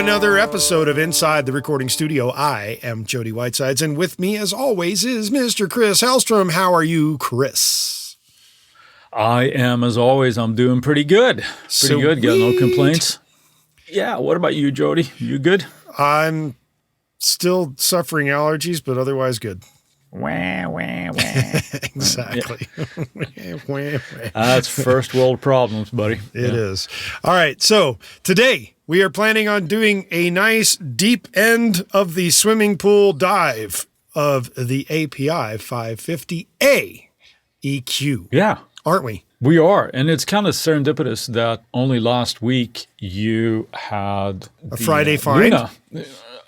another episode of Inside the Recording Studio. I am Jody Whitesides, and with me, as always, is Mr. Chris Hellstrom. How are you, Chris? I am, as always, I'm doing pretty good. Pretty good, got no complaints. Yeah, what about you, Jody? You good? I'm still suffering allergies, but otherwise good. Wah, wah, wah. Exactly. That's first world problems, buddy. It is. All right, so today we are planning on doing a nice deep end of the swimming pool dive of the API 550A EQ. Yeah. Aren't we? We are, and it's kind of serendipitous that only last week you had a Friday find. Luna.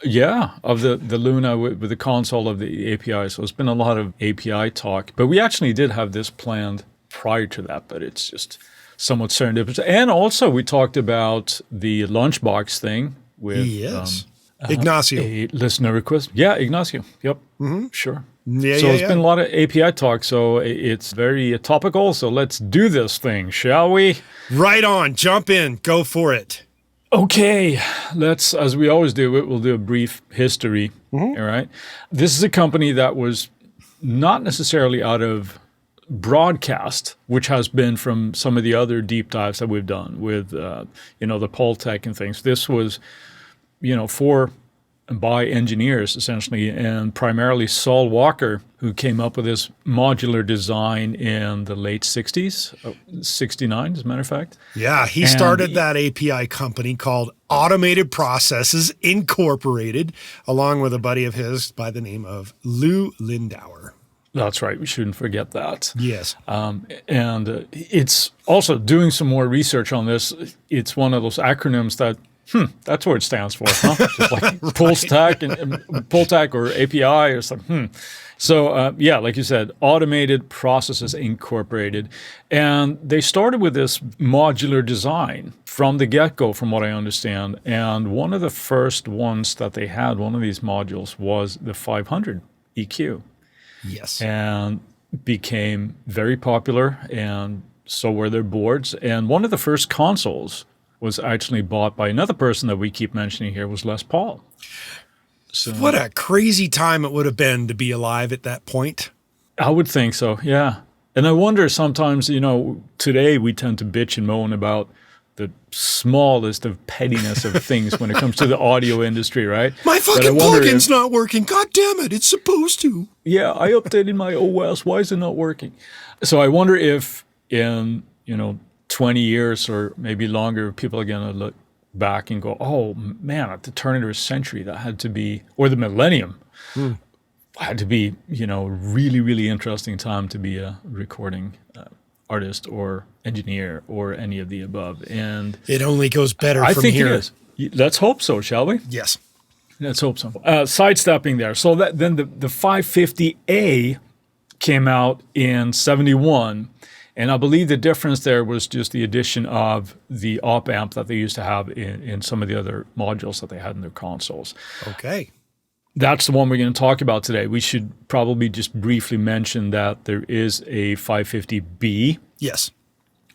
Yeah, of the Luna with the console of the API. So it's been a lot of API talk, but we actually did have this planned prior to that, but it's just somewhat serendipitous. And also we talked about the lunchbox thing with Ignacio. A listener request. Yeah, Ignacio. Yep. Mm-hmm. Sure. Yeah, so it's been a lot of API talk, so it's very topical. So let's do this thing, shall we? Right on. Jump in. Go for it. Okay, let's, as we always do, we'll do a brief history, all right? This is a company that was not necessarily out of broadcast, which has been from some of the other deep dives that we've done with, the Poltech and things. This was, for and by engineers, essentially, and primarily Saul Walker, who came up with this modular design in the late 60s, 69, as a matter of fact. Yeah, he started that API company called Automated Processes Incorporated, along with a buddy of his by the name of Lou Lindauer. That's right. We shouldn't forget that. Yes. And it's also doing some more research on this. It's one of those acronyms that that's what it stands for, huh? Just like Poltech or API or something. So, like you said, Automated Processes Incorporated. And they started with this modular design from the get-go, from what I understand. And one of the first ones that they had, one of these modules, was the 500 EQ. Yes. And became very popular, and so were their boards. And one of the first consoles was actually bought by another person that we keep mentioning here, was Les Paul. So, what a crazy time it would have been to be alive at that point. I would think so, yeah. And I wonder sometimes, today we tend to bitch and moan about the smallest of pettiness of things when it comes to the audio industry, right? My fucking plugin's not working. God damn it, it's supposed to. Yeah, I updated my OS. Why is it not working? So I wonder if in, 20 years or maybe longer, people are going to look back and go, oh, man, at the turn of the century, that had to be, or the millennium, had to be, really, really interesting time to be a recording artist or engineer or any of the above. And it only goes better I from think here. It is. Let's hope so, shall we? Yes. Let's hope so. Sidestepping there. So then the 550A came out in 71. And I believe the difference there was just the addition of the op amp that they used to have in some of the other modules that they had in their consoles. Okay. That's the one we're going to talk about today. We should probably just briefly mention that there is a 550B. Yes.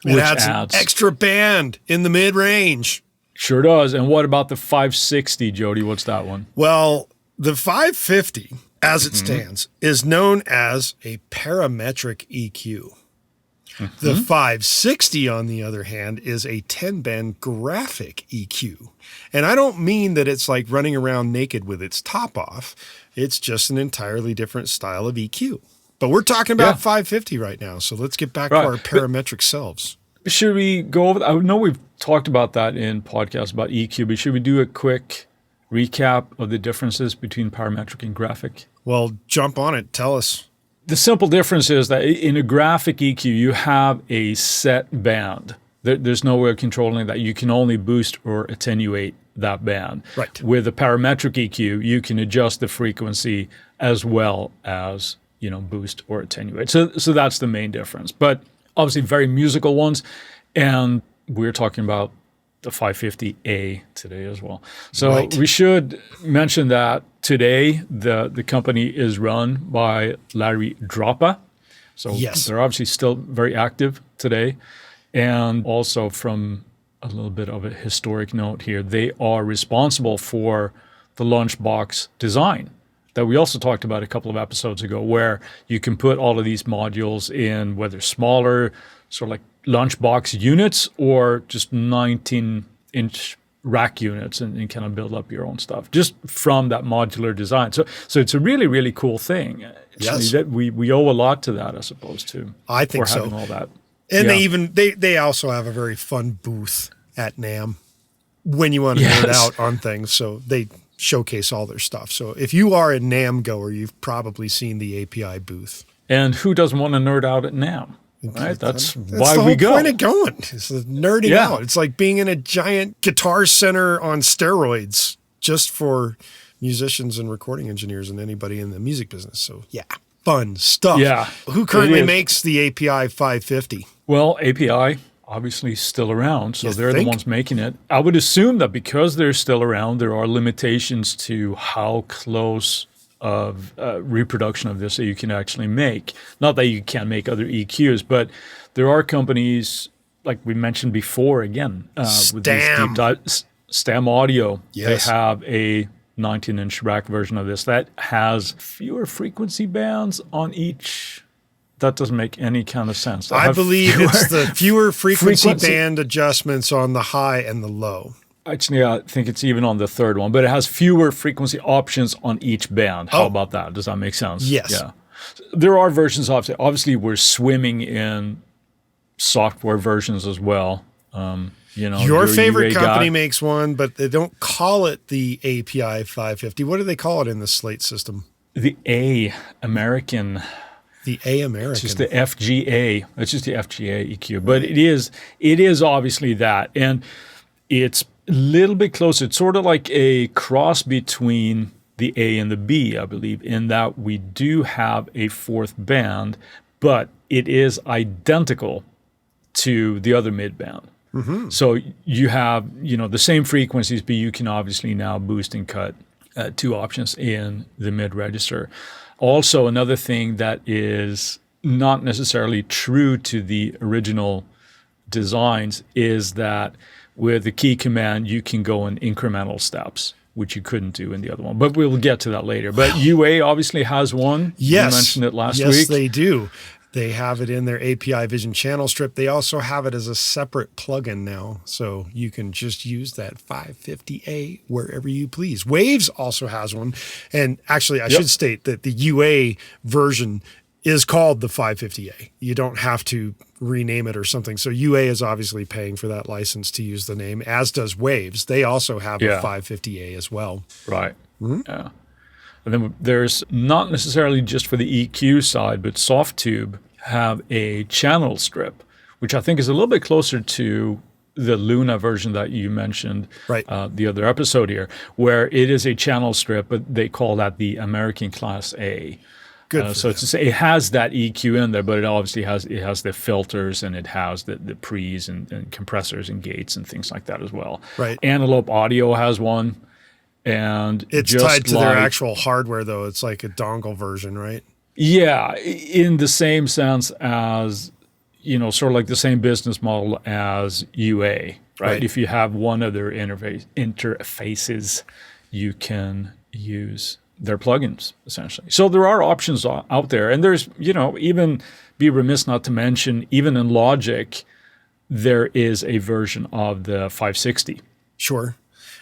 Which adds an extra band in the mid-range. Sure does. And what about the 560, Jody? What's that one? Well, the 550, as it stands, is known as a parametric EQ. The 560, on the other hand, is a 10-band graphic EQ. And I don't mean that it's like running around naked with its top off. It's just an entirely different style of EQ. But we're talking about 550 right now, so let's get back to our parametric selves. Should we go over that? I know we've talked about that in podcasts about EQ, but should we do a quick recap of the differences between parametric and graphic? Well, jump on it. Tell us. The simple difference is that in a graphic EQ, you have a set band. There's no way of controlling that. You can only boost or attenuate that band. Right. With a parametric EQ, you can adjust the frequency as well as, boost or attenuate. So that's the main difference. But obviously very musical ones. And we're talking about the 550A today as well. So we should mention that today the company is run by Larry Droppa. So they're obviously still very active today. And also from a little bit of a historic note here. They are responsible for the lunchbox design that we also talked about a couple of episodes ago, where you can put all of these modules in, whether smaller, sort of like lunchbox units, or just 19-inch rack units, and kind of build up your own stuff just from that modular design. So it's a really, really cool thing. Yes. That we owe a lot to that, as opposed to I think for so. having all that. And they also have a very fun booth at NAMM when you want to nerd out on things. So they showcase all their stuff. So if you are a NAMM goer, you've probably seen the API booth. And who doesn't want to nerd out at NAMM? Right? That's why the we whole go. point of going. It's the nerding out. It's like being in a giant guitar center on steroids, just for musicians and recording engineers and anybody in the music business. So yeah, fun stuff. Yeah. Who currently makes the API 550? Well, API obviously still around, so they're the ones making it. I would assume that because they're still around, there are limitations to how close of reproduction of this that you can actually make. Not that you can't make other EQs, but there are companies, like we mentioned before, again, with these deep dive, Stam Audio. Yes. They have a 19-inch rack version of this that has fewer frequency bands on each. That doesn't make any kind of sense. I believe it's the fewer frequency band adjustments on the high and the low. Actually, I think it's even on the third one, but it has fewer frequency options on each band. How about that? Does that make sense? Yes. Yeah. There are versions of it. Obviously, we're swimming in software versions as well. Your favorite company makes one, but they don't call it the API 550. What do they call it in the Slate system? The American. The American. It's just the FGA. It's just the FGA EQ. But it is obviously that. And it's a little bit closer. It's sort of like a cross between the A and the B, I believe, in that we do have a fourth band, but it is identical to the other mid band. Mm-hmm. So you have, the same frequencies, but you can obviously now boost and cut two options in the mid register. Also, another thing that is not necessarily true to the original designs is that with the key command, you can go in incremental steps, which you couldn't do in the other one. But we'll get to that later. But UA obviously has one. Yes. You mentioned it last week. Yes, they do. They have it in their API Vision channel strip. They also have it as a separate plugin now. So you can just use that 550A wherever you please. Waves also has one. And actually, I should state that the UA version is called the 550A. You don't have to rename it or something. So UA is obviously paying for that license to use the name, as does Waves. They also have a 550A as well. Right. Mm-hmm. Yeah. And then there's not necessarily just for the EQ side, but Softtube have a channel strip, which I think is a little bit closer to the Luna version that you mentioned the other episode here, where it is a channel strip, but they call that the American Class A. Good. So it has that EQ in there, but it obviously has the filters, and it has the pre's and compressors and gates and things like that as well. Right. Antelope Audio has one. And it's tied to their actual hardware, though. It's like a dongle version, right? Yeah, in the same sense as, sort of like the same business model as UA, right? If you have one of their interfaces, you can use their plugins, essentially. So there are options out there. And there's, even be remiss not to mention, even in Logic, there is a version of the 560. Sure.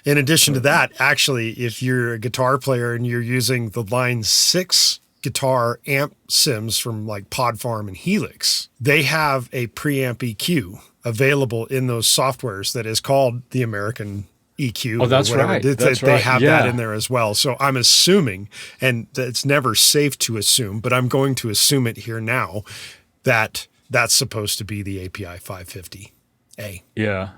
In addition to that, actually, if you're a guitar player and you're using the Line 6 guitar amp sims from like Pod Farm and Helix, they have a preamp EQ available in those softwares that is called the American EQ. Oh, that's right. They have that in there as well. So I'm assuming, and it's never safe to assume, but I'm going to assume it here now, that that's supposed to be the API 550A. Yeah.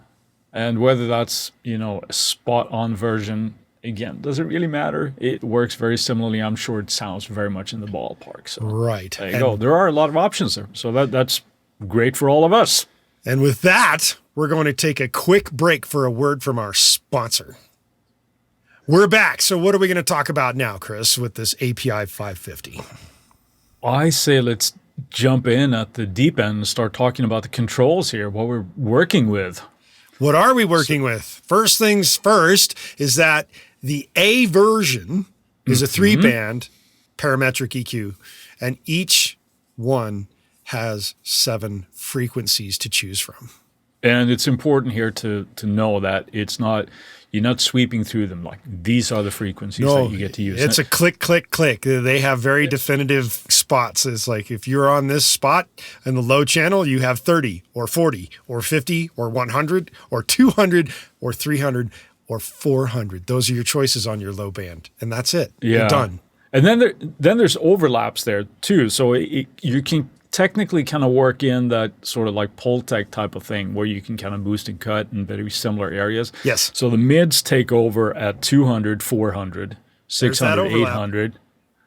And whether that's, a spot-on version, again, doesn't really matter. It works very similarly. I'm sure it sounds very much in the ballpark. So right. There you go. There are a lot of options there. So that's great for all of us. And with that, we're going to take a quick break for a word from our sponsor. We're back. So what are we going to talk about now, Chris, with this API 550? I say let's jump in at the deep end and start talking about the controls here, what we're working with. What are we working with? First things first is that the A version is a 3-band parametric EQ, and each one has 7 frequencies to choose from. And it's important here to know that you're not sweeping through them. Like, these are the frequencies that you get to use. It's a click, click, click. They have very definitive spots. It's like, if you're on this spot in the low channel, you have 30 or 40 or 50 or 100 or 200 or 300 or 400. Those are your choices on your low band. And that's it. Yeah. You're done. And then there's overlaps there too. So you can technically kind of work in that sort of like Pultec type of thing where you can kind of boost and cut in very similar areas. Yes. So the mids take over at 200, 400, 600, 800.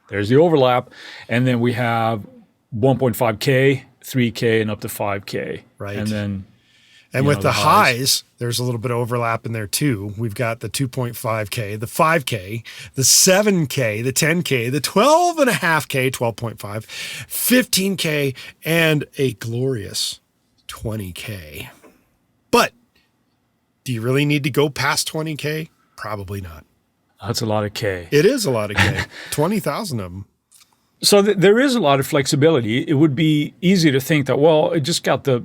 There's the overlap. And then we have 1.5K, 3K, and up to 5K. Right. And with the highs, there's a little bit of overlap in there too. We've got the 2.5K, the 5K, the 7K, the 10K, the 12.5K, 12.5, 15K, and a glorious 20K. But do you really need to go past 20K? Probably not. That's a lot of K. It is a lot of K. 20,000 of them. So there is a lot of flexibility. It would be easy to think that, well, it just got the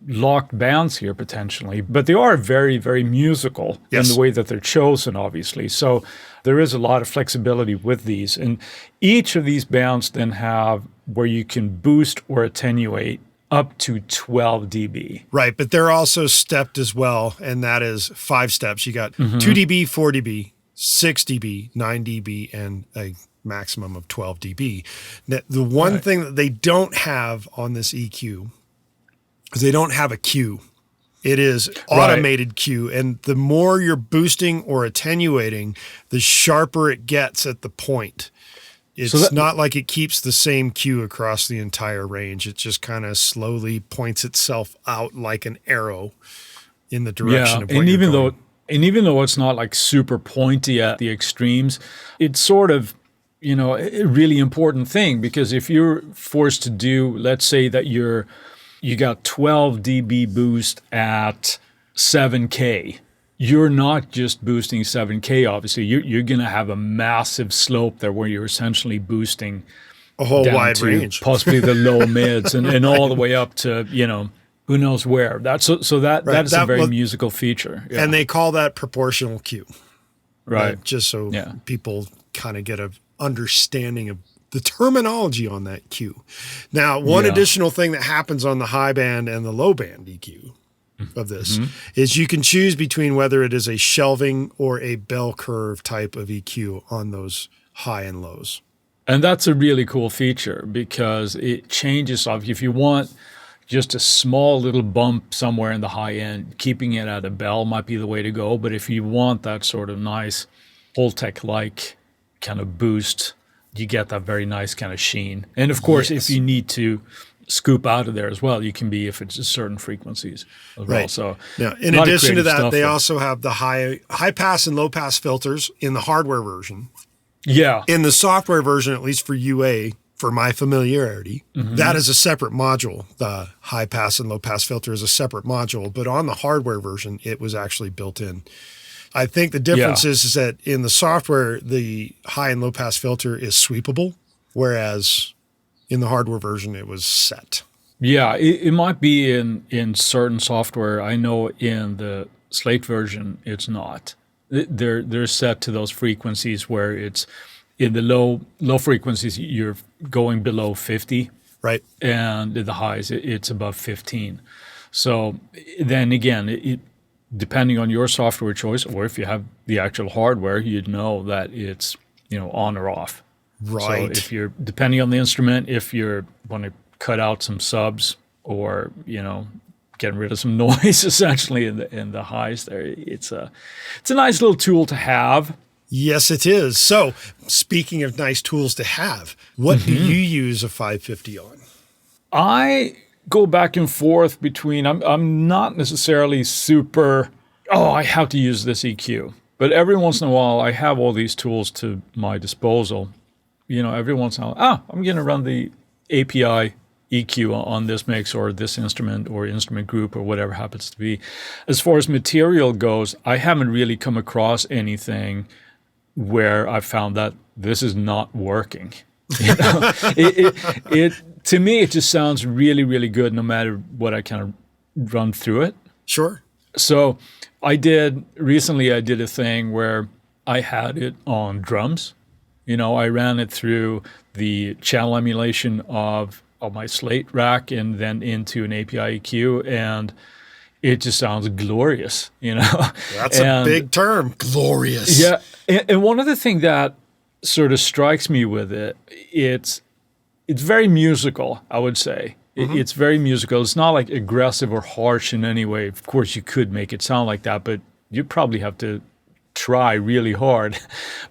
locked bands here potentially, but they are very, very musical in the way that they're chosen, obviously. So there is a lot of flexibility with these. And each of these bands then have where you can boost or attenuate up to 12 dB. Right, but they're also stepped as well, and that is 5 steps. You got 2 dB, 4 dB, 6 dB, 9 dB, and a maximum of 12 dB. Now, the one thing that they don't have on this EQ is they don't have a Q. It is automated Q, and the more you're boosting or attenuating, the sharper it gets at the point. It's not like it keeps the same Q across the entire range. It just kind of slowly points itself out like an arrow in the direction of what you're going. Even though it's not like super pointy at the extremes, it's sort of, a really important thing, because if you're forced to do, let's say that you got 12 dB boost at 7K, you're not just boosting 7K, obviously. You're going to have a massive slope there where you're essentially boosting a whole down wide to range, possibly the low mids and all the way up to, who knows where. That's a very musical feature. Yeah. And they call that proportional Q. Right. Just so people kind of get a understanding of the terminology on that Q. Now, one additional thing that happens on the high band and the low band EQ of this is you can choose between whether it is a shelving or a bell curve type of EQ on those high and lows. And that's a really cool feature because it changes off. If you want just a small little bump somewhere in the high end, keeping it at a bell might be the way to go. But if you want that sort of nice Pultec-like kind of boost, you get that very nice kind of sheen. And of course, if you need to scoop out of there as well, you can be if it's certain frequencies as well. So now, in addition to that, they also have the high pass and low pass filters in the hardware version. Yeah. In the software version, at least for UA, for my familiarity, that is a separate module. The high pass and low pass filter is a separate module, but on the hardware version, it was actually built in. I think the difference is that in the software, the high and low pass filter is sweepable, whereas in the hardware version, it was set. Yeah, it might be in certain software. I know in the Slate version, it's not. They're set to those frequencies where it's in the low frequencies, you're going below 50. Right. And in the highs, it's above 15. So then again, depending on your software choice, or if you have the actual hardware, you'd know that it's, on or off. Right. So if you're, depending on the instrument, if you want to cut out some subs or, getting rid of some noise essentially in the highs there, it's a nice little tool to have. Yes, it is. So speaking of nice tools to have, what do you use a 550 on? I go back and forth between, I'm not necessarily super, I have to use this EQ. But every once in a while, I have all these tools to my disposal. Every once in a while, I'm going to run the API EQ on this mix or this instrument or instrument group or whatever happens to be. As far as material goes, I haven't really come across anything where I found that this is not working. You know? it to me, it just sounds really, really good no matter what I kind of run through it. Sure. So I did a thing where I had it on drums. You know, I ran it through the channel emulation of my Slate rack and then into an API EQ, and it just sounds glorious, you know. That's a big term, glorious. Yeah, and one other thing that sort of strikes me with it, it's very musical, I would say. It's very musical. It's not like aggressive or harsh in any way. Of course, you could make it sound like that, but you probably have to try really hard.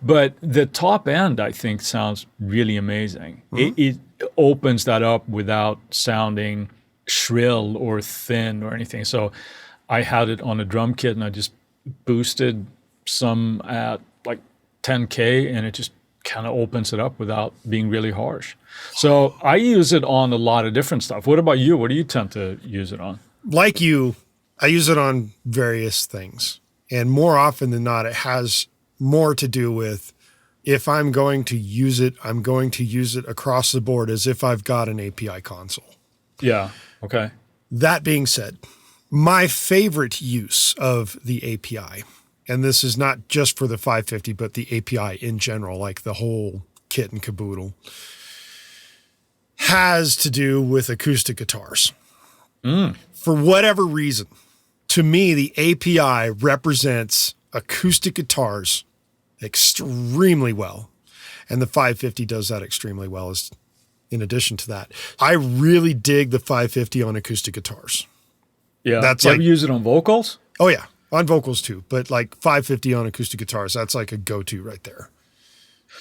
But the top end, I think, sounds really amazing. It opens that up without sounding shrill or thin or anything. So I had it on a drum kit and I just boosted some at like 10K and it just kind of opens it up without being really harsh. So I use it on a lot of different stuff. What about you? What do you tend to use it on? Like you, I use it on various things. And more often than not, it has more to do with if I'm going to use it, I'm going to use it across the board as if I've got an API console. Yeah. Okay. That being said, my favorite use of the API, and this is not just for the 550, but the API in general, like the whole kit and caboodle, has to do with acoustic guitars. For whatever reason, to me, the API represents acoustic guitars extremely well. And the 550 does that extremely well as in addition to that. I really dig the 550 on acoustic guitars. Yeah. That's you like, ever use it on vocals? Oh, yeah. On vocals too. But like 550 on acoustic guitars, that's like a go-to right there.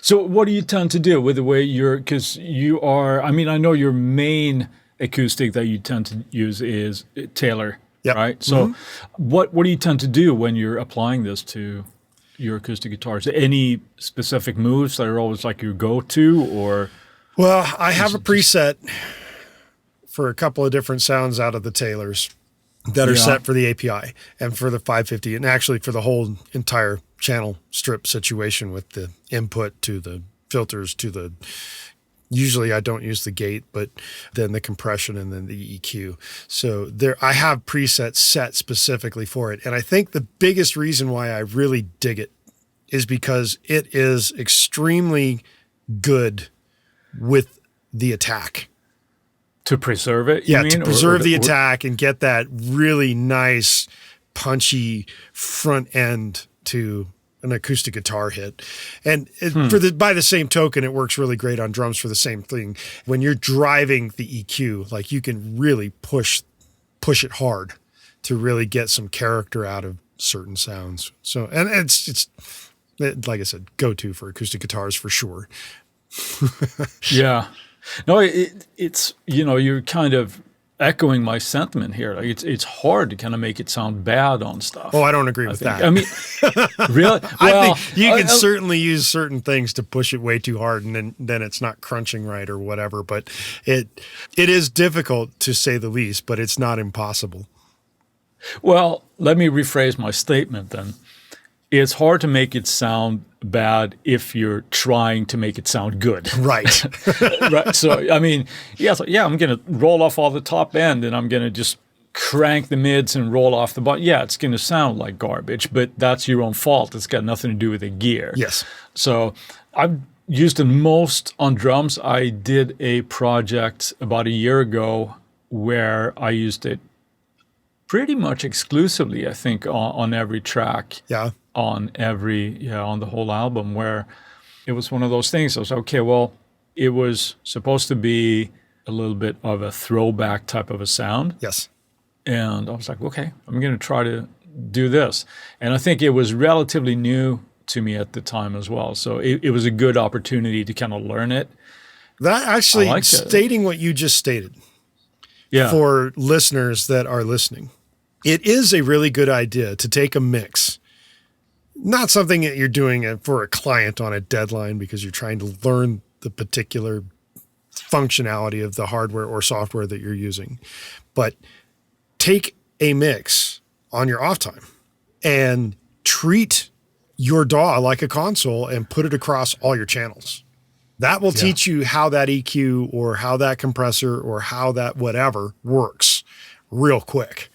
So what do you tend to do with the way because you are, I mean, I know your main acoustic that you tend to use is Taylor. Yep. Right. So what do you tend to do when you're applying this to your acoustic guitars? Any specific moves that are always like your go-to or? Well, I have a preset for a couple of different sounds out of the Taylors that are set for the API and for the 550 and actually for the whole entire channel strip situation with the input to the filters to the usually I don't use the gate, but then the compression and then the EQ. So I have presets set specifically for it. And I think the biggest reason why I really dig it is because it is extremely good with the attack. To preserve it, you mean? To preserve the attack and get that really nice, punchy front end to an acoustic guitar hit. And by the same token, it works really great on drums for the same thing. When you're driving the EQ, like you can really push it hard to really get some character out of certain sounds. So, and it's like I said, go-to for acoustic guitars for sure. Yeah. No, it's, you know, you're kind of echoing my sentiment here. Like it's hard to kind of make it sound bad on stuff. Oh, I don't agree with that. I mean, really? Well, I think you can certainly use certain things to push it way too hard and then it's not crunching right or whatever. But it is difficult to say the least, but it's not impossible. Well, let me rephrase my statement then. It's hard to make it sound bad if you're trying to make it sound good. Right. Right. So, I mean, I'm going to roll off all the top end and I'm going to just crank the mids and roll off the bottom. Yeah, it's going to sound like garbage, but that's your own fault. It's got nothing to do with the gear. Yes. So I've used it most on drums. I did a project about a year ago where I used it pretty much exclusively, I think, on every track. Yeah. On the whole album, where it was one of those things. I was okay, well, it was supposed to be a little bit of a throwback type of a sound. Yes. And I was like, okay, I'm going to try to do this. And I think it was relatively new to me at the time as well. So it was a good opportunity to kind of learn it. That actually, stating what you just stated, for listeners that are listening, it is a really good idea to take a mix. Not something that you're doing for a client on a deadline because you're trying to learn the particular functionality of the hardware or software that you're using. But take a mix on your off time and treat your DAW like a console and put it across all your channels. That will teach you how that EQ or how that compressor or how that whatever works real quick.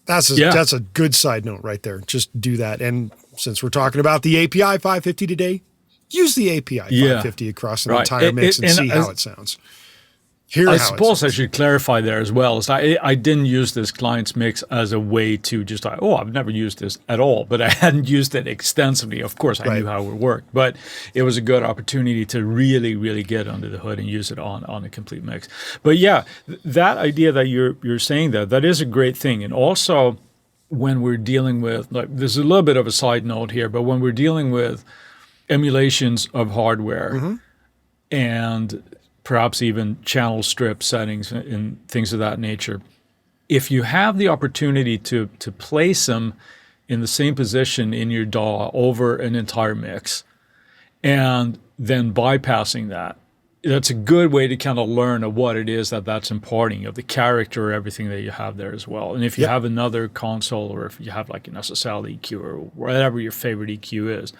That's a good side note right there. Just do that. And since we're talking about the API 550 today, use the API 550 across an entire mix and see how it sounds. I suppose I should clarify there as well. Is I didn't use this client's mix as a way to just I've never used this at all, but I hadn't used it extensively. Of course, I knew how it worked, but it was a good opportunity to really, really get under the hood and use it on a complete mix. But yeah, that idea that you're saying that is a great thing. And also when we're dealing with, like, there's a little bit of a side note here, but when we're dealing with emulations of hardware and perhaps even channel strip settings and things of that nature, if you have the opportunity to place them in the same position in your DAW over an entire mix and then bypassing that, that's a good way to kind of learn of what it is that's imparting, of the character, everything that you have there as well. And if you have another console, or if you have like an SSL EQ or whatever your favorite EQ is,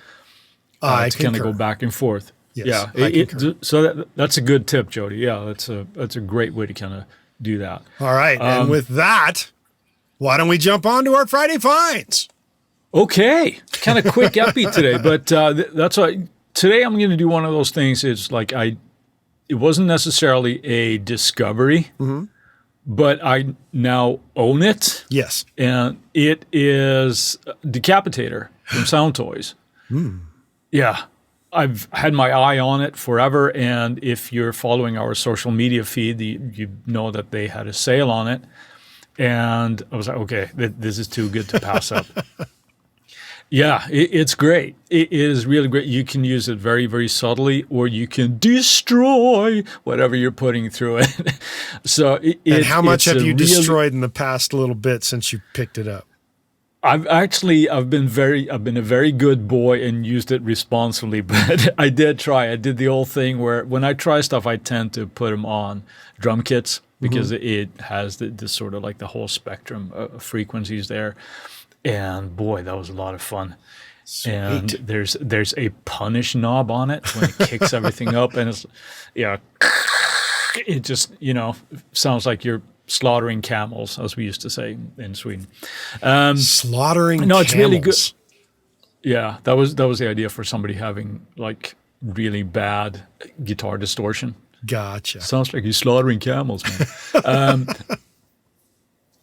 to kind of go back and forth. Yes, so that's a good tip, Jody. Yeah, that's a great way to kind of do that. All right, and with that, why don't we jump on to our Friday finds? Okay, kind of quick epi today, but that's why today I'm going to do one of those things. It's like it wasn't necessarily a discovery, but I now own it. Yes, and it is Decapitator from Sound Toys. Yeah. I've had my eye on it forever, and if you're following our social media feed, you know that they had a sale on it, and I was like, okay, this is too good to pass up. Yeah, it's great. It is really great. You can use it very, very subtly, or you can destroy whatever you're putting through it. So, and how much have you destroyed in the past little bit since you picked it up? I've been a very good boy and used it responsibly, but I did the old thing where when I try stuff, I tend to put them on drum kits because it has this sort of like the whole spectrum of frequencies there. And boy, that was a lot of fun. Sweet. And there's a punish knob on it when it kicks everything up, and it just, sounds like you're slaughtering camels, as we used to say in Sweden. Slaughtering camels. It's really good. Yeah, that was the idea for somebody having like really bad guitar distortion. Gotcha. Sounds like you're slaughtering camels, man.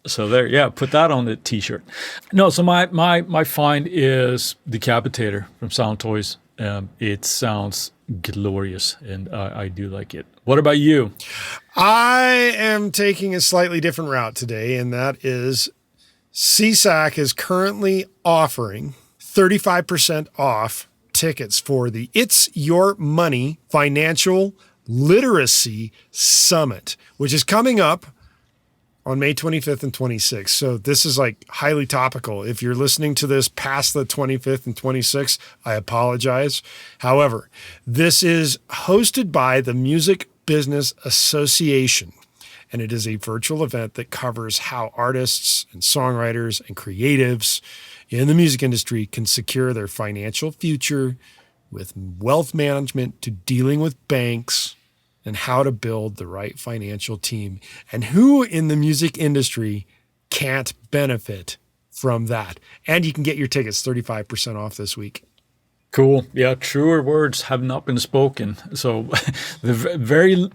So there, put that on the T-shirt. No, so my find is Decapitator from Sound Toys. It sounds glorious, and I do like it. What about you? I am taking a slightly different route today, and that is CSAC is currently offering 35% off tickets for the It's Your Money Financial Literacy Summit, which is coming up on May 25th and 26th. So this is like highly topical. If you're listening to this past the 25th and 26th, I apologize. However, this is hosted by the Music Business Association, and it is a virtual event that covers how artists and songwriters and creatives in the music industry can secure their financial future, with wealth management to dealing with banks, and how to build the right financial team, and who in the music industry can't benefit from that. And you can get your tickets 35% off this week. Cool. Yeah, truer words have not been spoken. So the very,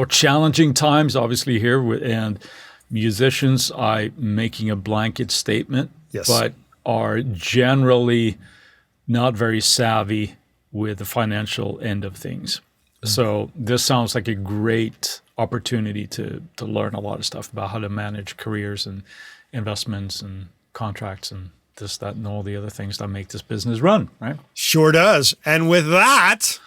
challenging times obviously here, and musicians, making a blanket statement, but are generally not very savvy with the financial end of things. So this sounds like a great opportunity to learn a lot of stuff about how to manage careers and investments and contracts and this, that, and all the other things that make this business run, right? Sure does. And with that,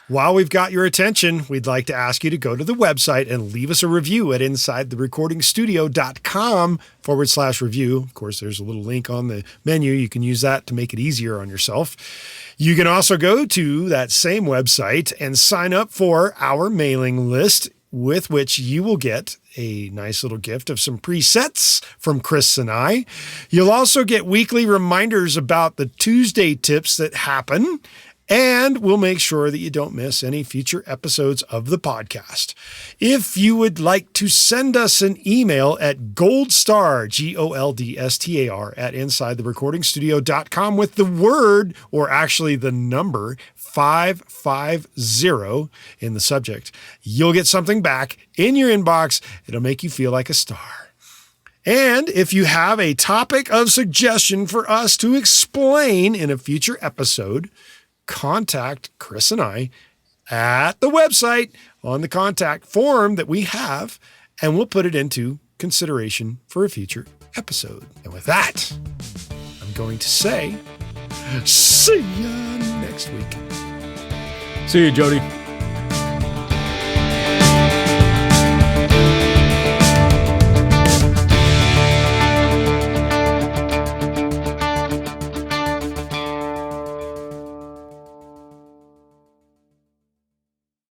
While we've got your attention, we'd like to ask you to go to the website and leave us a review at insidetherecordingstudio.com/review. Of course, there's a little link on the menu. You can use that to make it easier on yourself. You can also go to that same website and sign up for our mailing list, with which you will get a nice little gift of some presets from Chris and I. You'll also get weekly reminders about the Tuesday tips that happen, and we'll make sure that you don't miss any future episodes of the podcast. If you would like to send us an email at goldstar, GOLDSTAR, at insidetherecordingstudio.com with the word, or actually the number, 550 in the subject, you'll get something back in your inbox. It'll make you feel like a star. And if you have a topic of suggestion for us to explain in a future episode, contact Chris and I at the website on the contact form that we have, and we'll put it into consideration for a future episode. And with that, I'm going to say, see ya next week. See you, Jody.